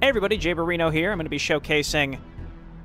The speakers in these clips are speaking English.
Hey everybody, Jayborino here. I'm going to be showcasing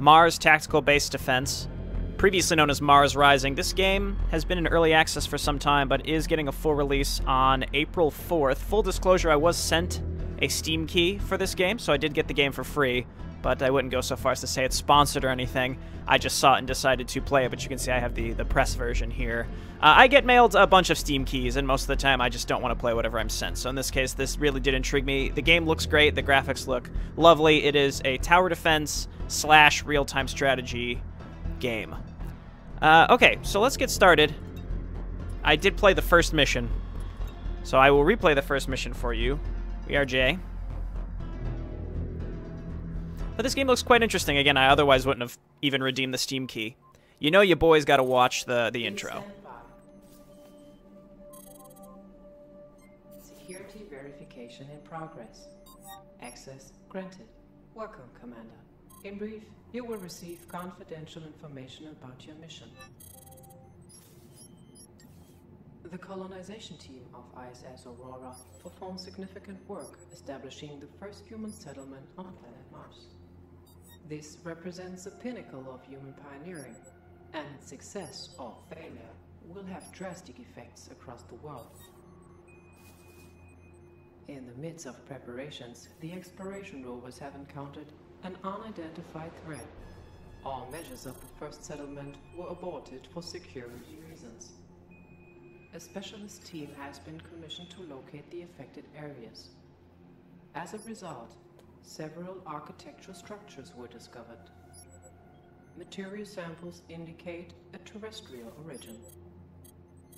MarZ Tactical Base Defense, previously known as MarZ Rising. This game has been in early access for some time, but is getting a full release on April 4th. Full disclosure, I was sent a Steam key for this game, so I did get the game for free, but I wouldn't go so far as to say it's sponsored or anything. I just saw it and decided to play it, but you can see I have the press version here. I get mailed a bunch of Steam keys, and most of the time I just don't want to play whatever I'm sent. So in this case, this really did intrigue me. The game looks great. The graphics look lovely. It is a tower defense / real-time strategy game. Okay, so let's get started. I did play the first mission, so I will replay the first mission for you. We are Jay. But this game looks quite interesting. Again, I otherwise wouldn't have even redeemed the Steam key. You know your boy's got to watch the intro. Security verification in progress. Access granted. Welcome, Commander. In brief, you will receive confidential information about your mission. The colonization team of ISS Aurora performed significant work establishing the first human settlement on planet Mars. This represents the pinnacle of human pioneering, and its success or failure will have drastic effects across the world. In the midst of preparations, the exploration rovers have encountered an unidentified threat. All measures of the first settlement were aborted for security reasons. A specialist team has been commissioned to locate the affected areas. As a result, several architectural structures were discovered. Material samples indicate a terrestrial origin.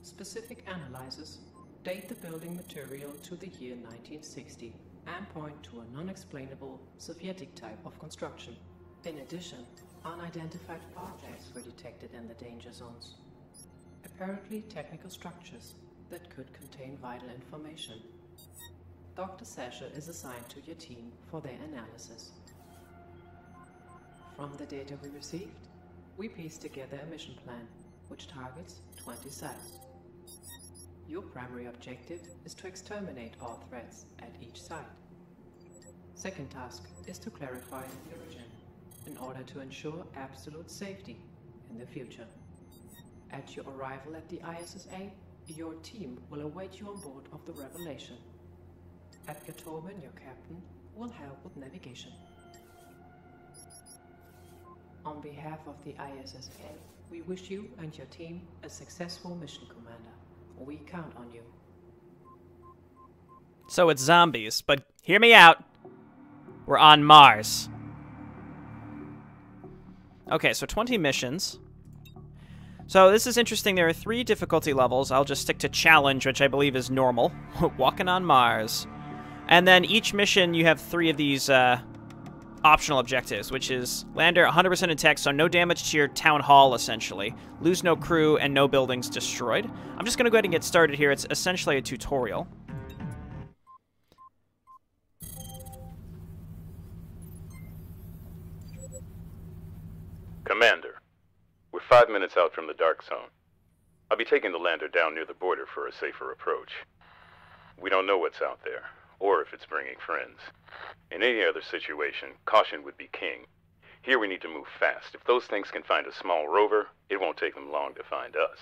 Specific analyses date the building material to the year 1960 and point to a non-explainable Sovietic type of construction. In addition, unidentified objects were detected in the danger zones. Apparently technical structures that could contain vital information. Dr. Sasha is assigned to your team for their analysis. From the data we received, we pieced together a mission plan, which targets 20 sites. Your primary objective is to exterminate all threats at each site. Second task is to clarify the origin, in order to ensure absolute safety in the future. At your arrival at the ISSA, your team will await you on board of the Revelation. Edgar Tobin, your captain, will help with navigation. On behalf of the ISSA, we wish you and your team a successful mission, Commander. We count on you. So it's zombies, but hear me out. We're on Mars. Okay, so 20 missions. So this is interesting. There are 3 difficulty levels. I'll just stick to challenge, which I believe is normal. Walking on Mars. And then each mission, you have 3 of these optional objectives, which is lander 100% intact, so no damage to your town hall, essentially. Lose no crew and no buildings destroyed. I'm just going to go ahead and get started here. It's essentially a tutorial. Commander, we're 5 minutes out from the dark zone. I'll be taking the lander down near the border for a safer approach. We don't know what's out there, or if it's bringing friends. In any other situation, caution would be king. Here we need to move fast. If those things can find a small rover, it won't take them long to find us.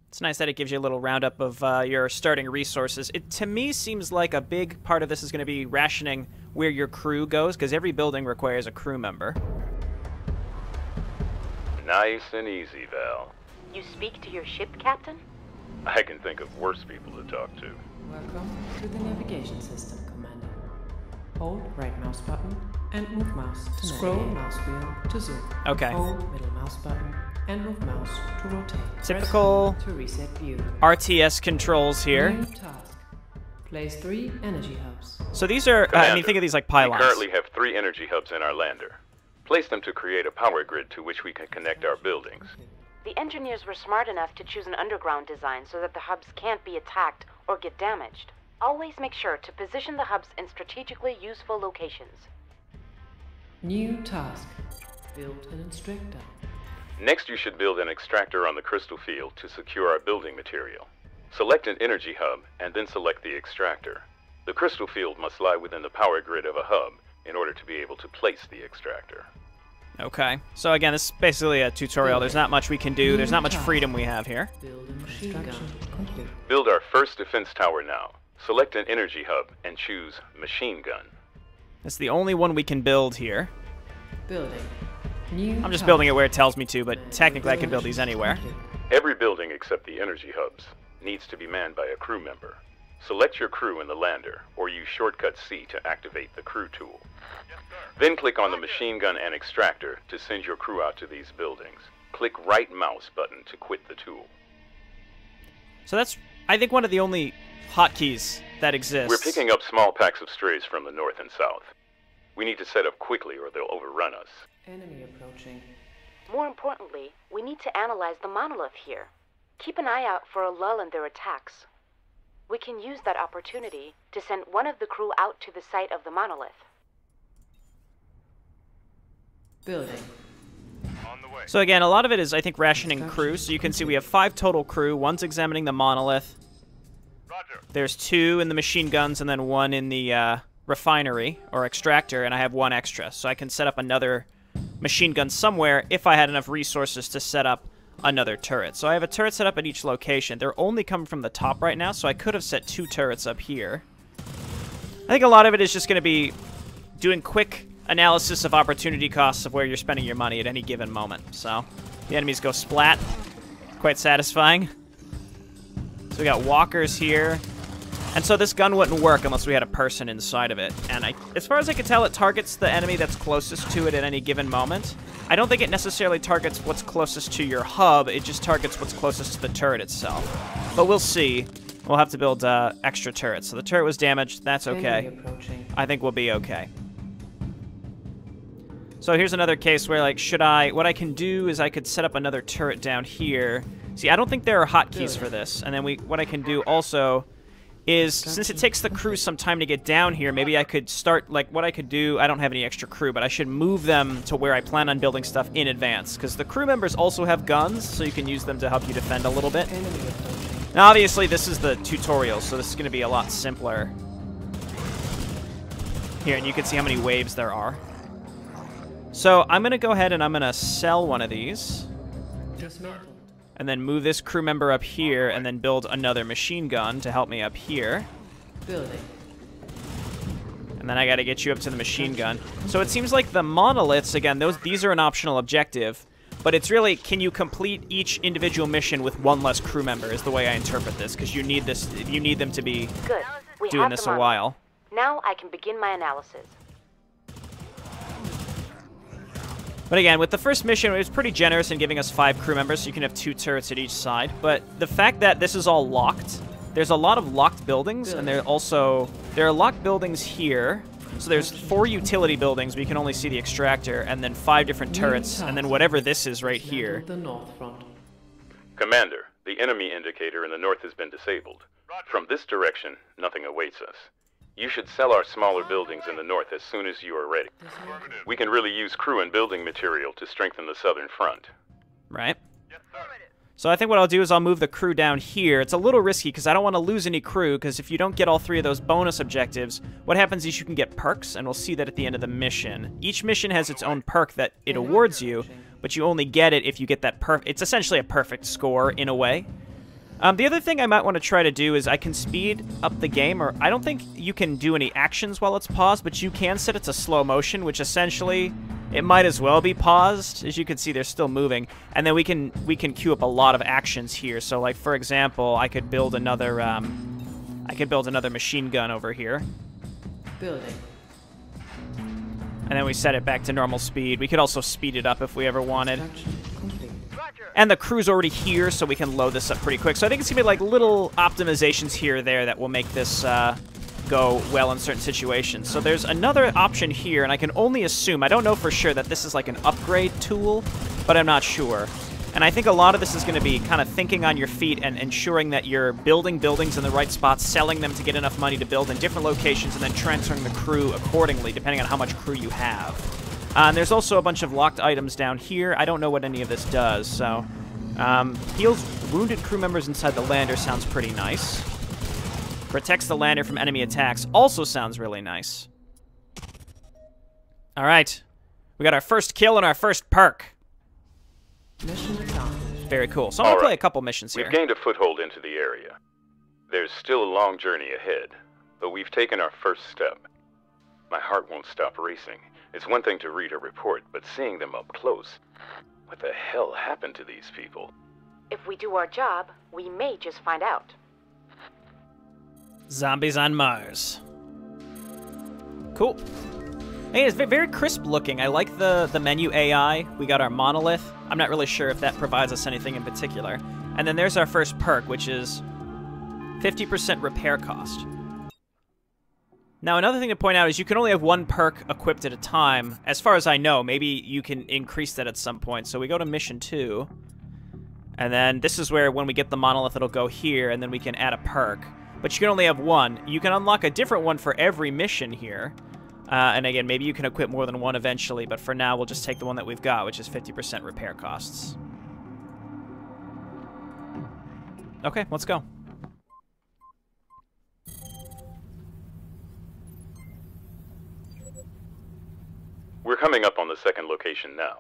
It's nice that it gives you a little roundup of your starting resources. It, to me, seems like a big part of this is going to be rationing where your crew goes, because every building requires a crew member. Nice and easy, Val. You speak to your ship, Captain? I can think of worse people to talk to. Welcome to the navigation system, Commander. Hold right mouse button and move mouse to scroll mouse wheel to zoom. Okay. Hold middle mouse button and move mouse to rotate. Typical Press to reset view. RTS controls here. New task. Place 3 energy hubs. So these are, I mean, think of these like pylons. We currently have 3 energy hubs in our lander. Place them to create a power grid to which we can connect our buildings. The engineers were smart enough to choose an underground design so that the hubs can't be attacked or get damaged. Always make sure to position the hubs in strategically useful locations. New task. Build an extractor. Next, you should build an extractor on the crystal field to secure our building material. Select an energy hub, and then select the extractor. The The crystal field must lie within the power grid of a hub in order to be able to place the extractor. Okay. So again, this is basically a tutorial. There's not much we can do. There's not much freedom we have here. Build a machine gun. Complete. Build our first defense tower now. Select an energy hub and choose machine gun. That's the only one we can build here. Building. New I'm just tower. building it where it tells me to, but technically I could build these anywhere. Every building except the energy hubs needs to be manned by a crew member. Select your crew in the lander, or use shortcut C to activate the crew tool. Then click on the machine gun and extractor to send your crew out to these buildings. Click right mouse button to quit the tool. So that's, I think, one of the only hotkeys that exists. We're picking up small packs of strays from the north and south. We need to set up quickly or they'll overrun us. Enemy approaching. More importantly, we need to analyze the monolith here. Keep an eye out for a lull in their attacks. We can use that opportunity to send one of the crew out to the site of the monolith. Building. So again, a lot of it is, I think, rationing crew. So you can see we have 5 total crew. 1's examining the monolith. There's 2 in the machine guns and then 1 in the refinery or extractor, and I have 1 extra. So I can set up another machine gun somewhere if I had enough resources to set up another turret. So I have a turret set up at each location. They're only coming from the top right now, so I could have set 2 turrets up here. I think a lot of it is just going to be doing quick analysis of opportunity costs of where you're spending your money at any given moment. So the enemies go splat. Quite satisfying. So we got walkers here. And so this gun wouldn't work unless we had a person inside of it. And as far as I can tell, it targets the enemy that's closest to it at any given moment. I don't think it necessarily targets what's closest to your hub. It just targets what's closest to the turret itself. But we'll see. We'll have to build extra turrets. So the turret was damaged. That's okay. Enemy approaching. I think we'll be okay. So here's another case where, like, what I can do is I could set up another turret down here. See, I don't think there are hotkeys for this. And then what I can do also is, since it takes the crew some time to get down here, maybe I could start, like, what I could do, I don't have any extra crew, but I should move them to where I plan on building stuff in advance, because the crew members also have guns, so you can use them to help you defend a little bit. Enemy approaching. Now, obviously, this is the tutorial, so this is going to be a lot simpler. Here, and you can see how many waves there are. So, I'm going to go ahead and I'm going to sell one of these. Dismantled. And then move this crew member up here, and then build another machine gun to help me up here. Building. And then I gotta get you up to the machine gun. So it seems like the monoliths, again, these are an optional objective, but it's really, can you complete each individual mission with 1 less crew member is the way I interpret this, because you need them to be Good. We doing have this the a monolith. while. Now I can begin my analysis. But again, with the first mission, it was pretty generous in giving us 5 crew members, so you can have 2 turrets at each side. But the fact that this is all locked, there's a lot of locked buildings, and there are locked buildings here. So there's 4 utility buildings, but you can only see the extractor, and then 5 different turrets, and then whatever this is right here. The north front. Commander, the enemy indicator in the north has been disabled. From this direction, nothing awaits us. You should sell our smaller buildings in the north as soon as you are ready. We can really use crew and building material to strengthen the southern front. Right? So I think what I'll do is I'll move the crew down here. It's a little risky because I don't want to lose any crew, because if you don't get all 3 of those bonus objectives, what happens is you can get perks, and we'll see that at the end of the mission. Each mission has its own perk that it awards you, but you only get it if you get that it's essentially a perfect score in a way. The other thing I might want to try to do is I can speed up the game, or I don't think you can do any actions while it's paused, but you can set it to slow motion, which essentially it might as well be paused. As you can see, they're still moving, and then we can queue up a lot of actions here. So, like, for example, I could build another machine gun over here. Building. And then we set it back to normal speed. We could also speed it up if we ever wanted. Construction complete. And the crew's already here, so we can load this up pretty quick. So I think it's going to be like little optimizations here or there that will make this go well in certain situations. So there's another option here, and I can only assume, I don't know for sure, that this is like an upgrade tool, but I'm not sure. And I think a lot of this is going to be kind of thinking on your feet and ensuring that you're building buildings in the right spots, selling them to get enough money to build in different locations, and then transferring the crew accordingly, depending on how much crew you have. And there's also a bunch of locked items down here. I don't know what any of this does, so... heals wounded crew members inside the lander sounds pretty nice. Protects the lander from enemy attacks. Also sounds really nice. All right. We got our first kill and our first perk. Mission accomplished. Very cool. So I'm going to play a couple missions here. We've gained a foothold into the area. There's still a long journey ahead, but we've taken our first step. My heart won't stop racing. It's one thing to read a report, but seeing them up close... What the hell happened to these people? If we do our job, we may just find out. Zombies on Mars. Cool. Hey, it's very crisp looking. I like the menu AI. We got our monolith. I'm not really sure if that provides us anything in particular. And then there's our first perk, which is 50% repair cost. Now, another thing to point out is you can only have one perk equipped at a time. As far as I know, maybe you can increase that at some point. So we go to Mission 2. And then this is where, when we get the monolith, it'll go here, and then we can add a perk. But you can only have one. You can unlock a different one for every mission here. And again, maybe you can equip more than one eventually, but for now, we'll just take the one that we've got, which is 50% repair costs. Okay, let's go. We're coming up on the second location now.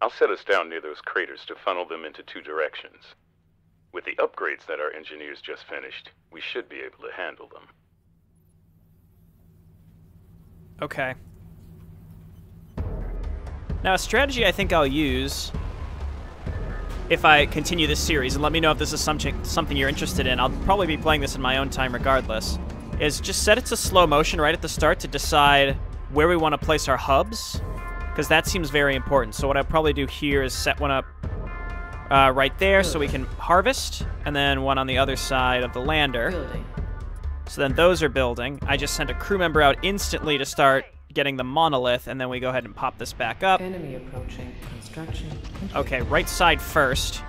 I'll set us down near those craters to funnel them into two directions. With the upgrades that our engineers just finished, we should be able to handle them. Okay. Now, a strategy I think I'll use if I continue this series, and let me know if this is something you're interested in. I'll probably be playing this in my own time regardless, is just set it to slow motion right at the start to decide where we want to place our hubs, because that seems very important. So what I'll probably do here is set one up right there so we can harvest, and then one on the other side of the lander. Building. So then those are building. I just sent a crew member out instantly to start getting the monolith, and then we go ahead and pop this back up. Enemy approaching. Construction complete. Okay, right side first.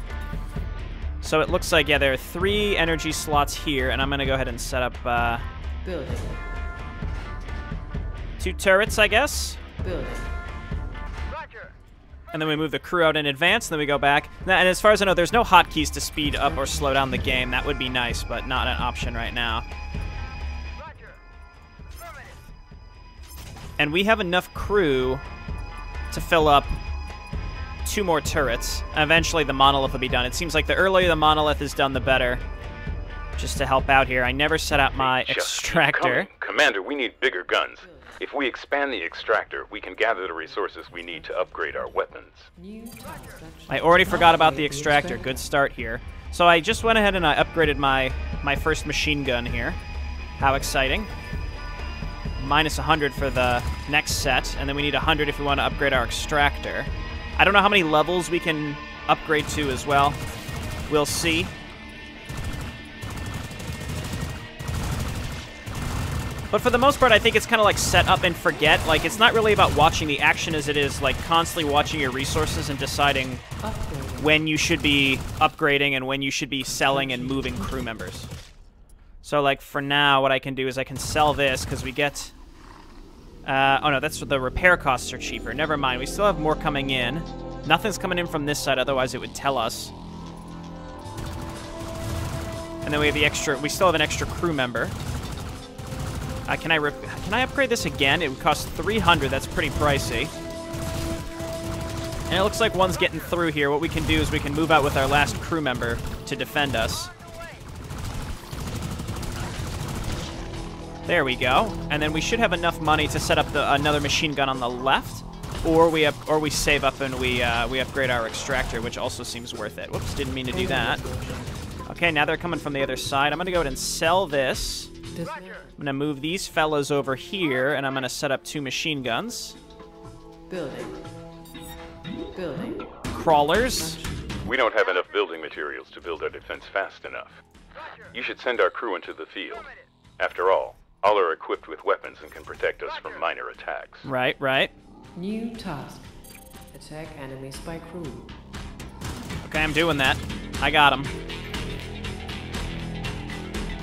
So it looks like, yeah, there are 3 energy slots here, and I'm going to go ahead and set up Building. 2 turrets, I guess. Building. And then we move the crew out in advance, and then we go back. And as far as I know, there's no hotkeys to speed up or slow down the game. That would be nice, but not an option right now. And we have enough crew to fill up 2 more turrets. Eventually, the monolith will be done. It seems like the earlier the monolith is done, the better. Just to help out here, I never set up my extractor. Commander, we need bigger guns. If we expand the extractor, we can gather the resources we need to upgrade our weapons. I already forgot about the extractor. Good start here. So I just went ahead and I upgraded my first machine gun here. How exciting. Minus 100 for the next set, and then we need 100 if we want to upgrade our extractor. I don't know how many levels we can upgrade to as well. We'll see. But for the most part, I think it's kind of like set up and forget. Like, it's not really about watching the action as it is, like, constantly watching your resources and deciding when you should be upgrading and when you should be selling and moving crew members. So, like, for now, what I can do is I can sell this because we get... oh, no, that's the repair costs are cheaper. Never mind. We still have more coming in. Nothing's coming in from this side, otherwise it would tell us. And then we have the extra... We still have an extra crew member. Can I upgrade this again? It would cost 300. That's pretty pricey. And it looks like one's getting through here. What we can do is we can move out with our last crew member to defend us. There we go. And then we should have enough money to set up another machine gun on the left, or we save up and we upgrade our extractor, which also seems worth it. Whoops, didn't mean to do that. Okay, now they're coming from the other side. I'm going to go ahead and sell this. I'm going to move these fellas over here, and I'm going to set up 2 machine guns. Building. Building. Crawlers. We don't have enough building materials to build our defense fast enough. You should send our crew into the field. After all are equipped with weapons and can protect us from minor attacks. Right, right. New task. Attack enemy spy crew. Okay, I'm doing that. I got him.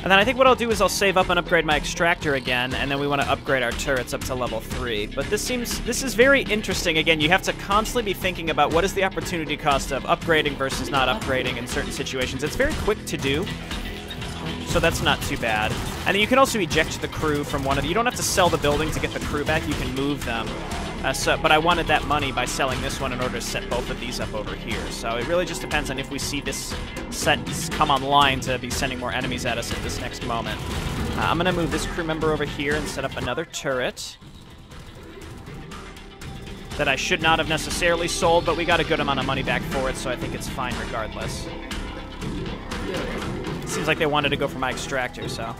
And then I think what I'll do is I'll save up and upgrade my extractor again, and then we want to upgrade our turrets up to level 3. But this is very interesting. Again, you have to constantly be thinking about what is the opportunity cost of upgrading versus not upgrading in certain situations. It's very quick to do. So that's not too bad. And then you can also eject the crew from one of the... You don't have to sell the building to get the crew back. You can move them. But I wanted that money by selling this one in order to set both of these up over here. So it really just depends on if we see this set come online to be sending more enemies at us at this next moment. I'm going to move this crew member over here and set up another turret that I should not have necessarily sold, but we got a good amount of money back for it, so I think it's fine regardless. It seems like they wanted to go for my extractor, so...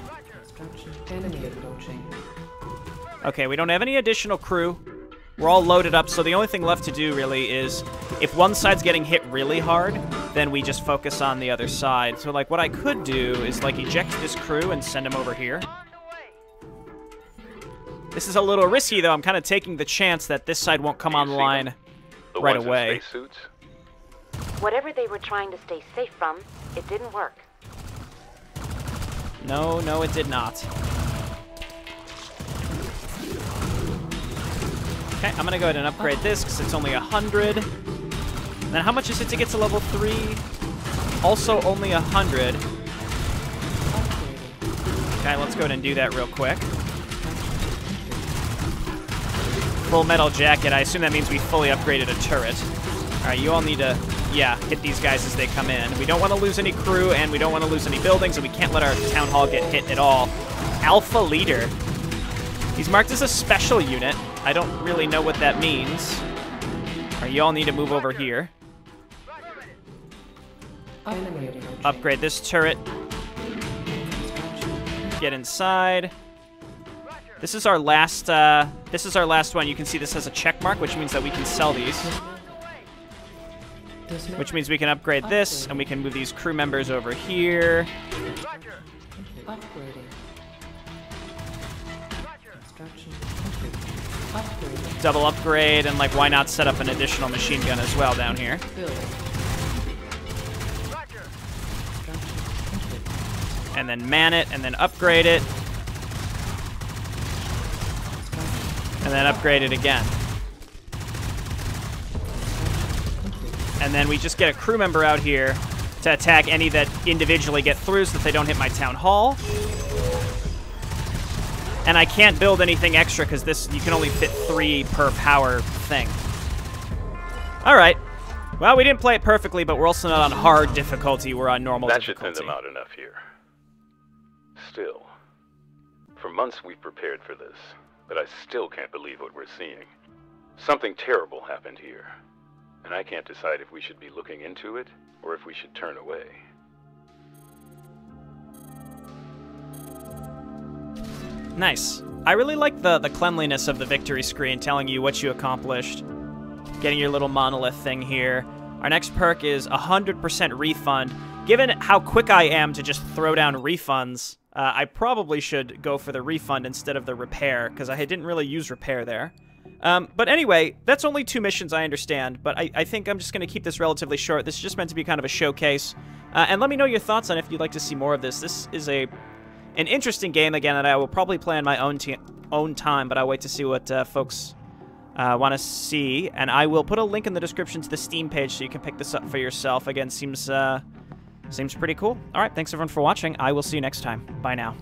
Enemy approaching. Okay, we don't have any additional crew. We're all loaded up, so the only thing left to do, really, is if one side's getting hit really hard, then we just focus on the other side. So, like, what I could do is, like, eject this crew and send them over here. This is a little risky, though. I'm kind of taking the chance that this side won't come online right away. Whatever they were trying to stay safe from, it didn't work. No, no, it did not. Okay, I'm going to go ahead and upgrade this because it's only 100. And then how much is it to get to level 3? Also only 100. Okay, let's go ahead and do that real quick. Full metal jacket. I assume that means we fully upgraded a turret. Alright, you all need to, yeah, hit these guys as they come in. We don't want to lose any crew, and we don't want to lose any buildings, and we can't let our town hall get hit at all. Alpha Leader. He's marked as a special unit. I don't really know what that means. Alright, you all need to move over here. Upgrade this turret. Get inside. This is our last one. You can see this has a check mark, which means that we can sell these. Which means we can upgrade this, and we can move these crew members over here. Double upgrade, and like, why not set up an additional machine gun as well down here? And then man it, and then upgrade it. And then upgrade it again. And then we just get a crew member out here to attack any that individually get through so that they don't hit my town hall. And I can't build anything extra because this, you can only fit 3 per power thing. Alright. Well, we didn't play it perfectly, but we're also not on hard difficulty. We're on normal difficulty. That should thin them out enough here. Still, for months we've prepared for this. But I still can't believe what we're seeing. Something terrible happened here, and I can't decide if we should be looking into it or if we should turn away. Nice. I really like the cleanliness of the victory screen, telling you what you accomplished. Getting your little monolith thing here. Our next perk is 100% refund. Given how quick I am to just throw down refunds, I probably should go for the refund instead of the repair, because I didn't really use repair there. But anyway, that's only 2 missions, I understand, but I think I'm just going to keep this relatively short. This is just meant to be kind of a showcase. And let me know your thoughts on if you'd like to see more of this. This is an interesting game, again, that I will probably play on my own time, but I'll wait to see what folks want to see. And I will put a link in the description to the Steam page so you can pick this up for yourself. Again, seems pretty cool. All right, thanks everyone for watching. I will see you next time. Bye now.